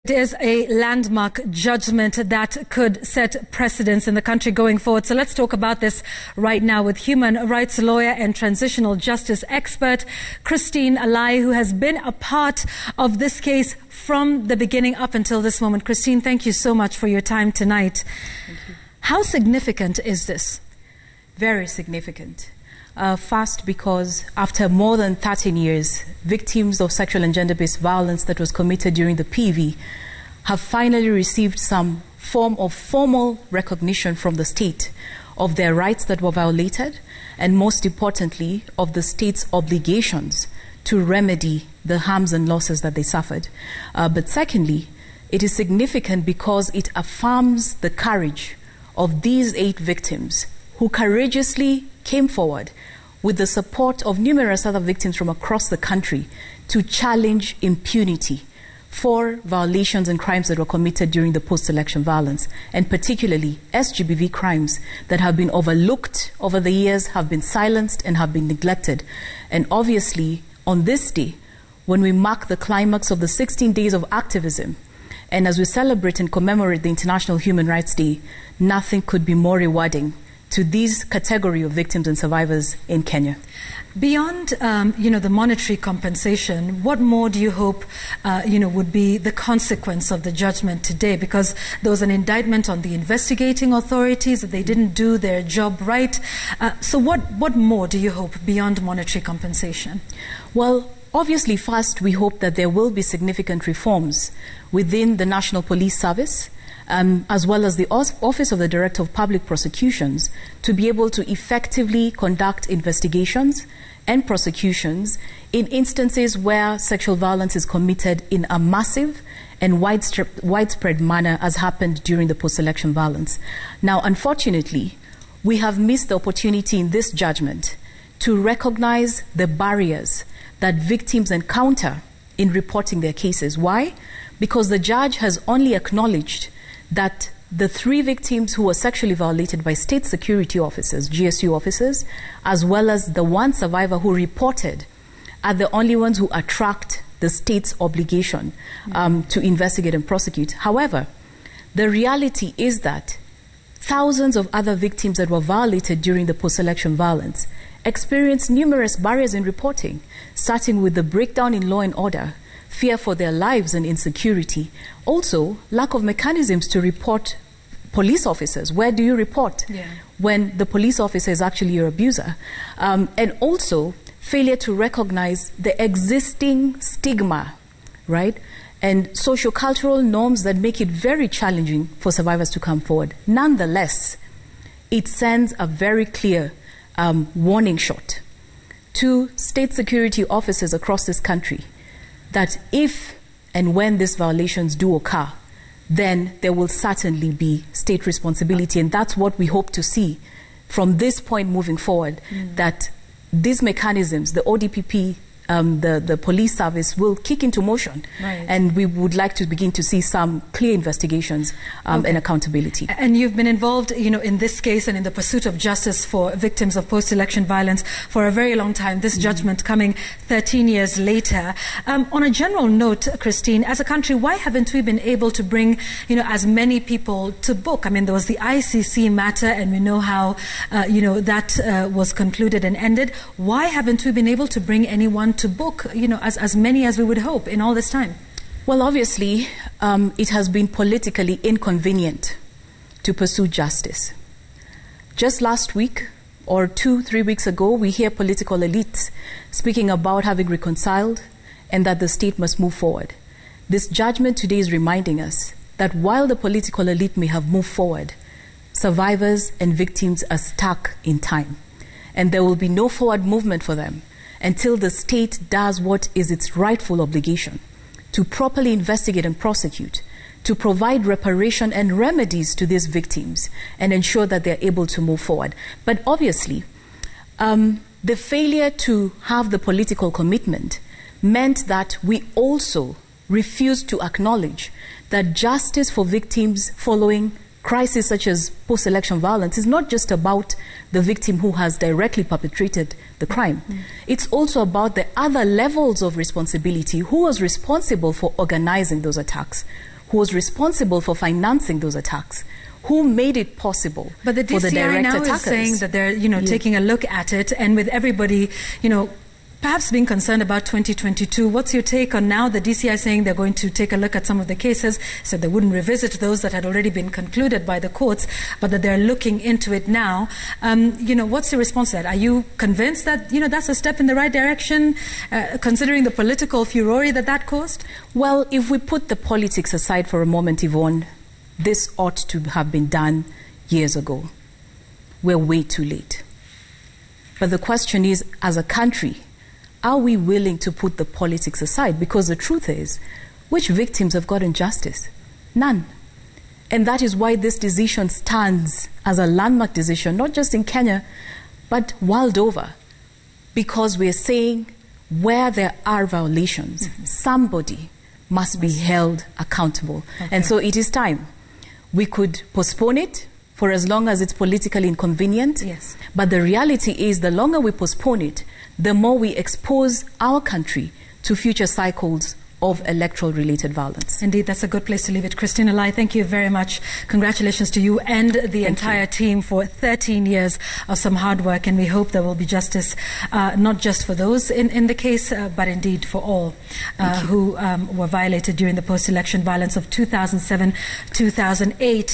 It is a landmark judgment that could set precedents in the country going forward. So let's talk about this right now with human rights lawyer and transitional justice expert Christine Alai, who has been a part of this case from the beginning up until this moment. Christine, thank you so much for your time tonight. Thank you. How significant is this? Very significant. First, because after more than 13 years, victims of sexual and gender-based violence that was committed during the PEV have finally received some form of formal recognition from the state of their rights that were violated, and most importantly, of the state's obligations to remedy the harms and losses that they suffered. But secondly, it is significant because it affirms the courage of these 8 victims who courageously came forward with the support of numerous other victims from across the country to challenge impunity for violations and crimes that were committed during the post-election violence, and particularly SGBV crimes that have been overlooked over the years, have been silenced and have been neglected. And obviously, on this day, when we mark the climax of the 16 days of activism, and as we celebrate and commemorate the International Human Rights Day, nothing could be more rewarding to these category of victims and survivors in Kenya. Beyond, the monetary compensation, what more do you hope, would be the consequence of the judgment today? Because there was an indictment on the investigating authorities that they didn't do their job right. So what more do you hope beyond monetary compensation? Well, obviously, first, we hope that there will be significant reforms within the National Police Service, as well as the Office of the Director of Public Prosecutions, to be able to effectively conduct investigations and prosecutions in instances where sexual violence is committed in a massive and widespread manner, as happened during the post-election violence. Now, unfortunately, we have missed the opportunity in this judgment to recognize the barriers that victims encounter in reporting their cases. Why? Because the judge has only acknowledged that the 3 victims who were sexually violated by state security officers, GSU officers, as well as the 1 survivor who reported, are the only ones who attract the state's obligation to investigate and prosecute. However, the reality is that thousands of other victims that were violated during the post-election violence experienced numerous barriers in reporting, starting with the breakdown in law and order, fear for their lives and insecurity. Also, lack of mechanisms to report police officers. Where do you report when the police officer is actually your abuser? And also, failure to recognize the existing stigma, right? And sociocultural norms that make it very challenging for survivors to come forward. Nonetheless, it sends a very clear warning shot to state security officers across this country that if and when these violations do occur, then there will certainly be state responsibility. And that's what we hope to see from this point moving forward, that these mechanisms, the ODPP, the police service, will kick into motion. Right. And we would like to begin to see some clear investigations and accountability. And you've been involved, in this case and in the pursuit of justice for victims of post-election violence for a very long time, this judgment coming 13 years later. On a general note, Christine, as a country, why haven't we been able to bring, as many people to book? I mean, there was the ICC matter, and we know how, that was concluded and ended. Why haven't we been able to bring anyone to book, as many as we would hope in all this time? Well, obviously, it has been politically inconvenient to pursue justice. Just last week, or 2-3 weeks ago, we hear political elites speaking about having reconciled and that the state must move forward. This judgment today is reminding us that while the political elite may have moved forward, survivors and victims are stuck in time, and there will be no forward movement for them until the state does what is its rightful obligation: to properly investigate and prosecute, to provide reparation and remedies to these victims, and ensure that they're able to move forward. But obviously, the failure to have the political commitment meant that we also refused to acknowledge that justice for victims following crisis such as post-election violence is not just about the victim who has directly perpetrated the crime. It's also about the other levels of responsibility. Who was responsible for organizing those attacks? who was responsible for financing those attacks, who made it possible but the for the DCI direct now attackers. is saying that they're, taking a look at it, and with everybody, perhaps being concerned about 2022. What's your take on now the DCI saying they're going to take a look at some of the cases, so they wouldn't revisit those that had already been concluded by the courts, but that they're looking into it now? What's your response to that? Are you convinced that, that's a step in the right direction, considering the political furore that caused? Well, if we put the politics aside for a moment, Yvonne, this ought to have been done years ago. We're way too late. But the question is, as a country, are we willing to put the politics aside? Because the truth is, which victims have gotten justice? None. And that is why this decision stands as a landmark decision, not just in Kenya, but world over. Because we're saying where there are violations, somebody must be held accountable. Okay. And so it is time. We could postpone it for as long as it's politically inconvenient. Yes. But the reality is, the longer we postpone it, the more we expose our country to future cycles of electoral-related violence. Indeed, that's a good place to leave it. Christine Alai, thank you very much. Congratulations to you and the entire team for 13 years of some hard work, and we hope there will be justice, not just for those in the case, but indeed for all who were violated during the post-election violence of 2007-2008.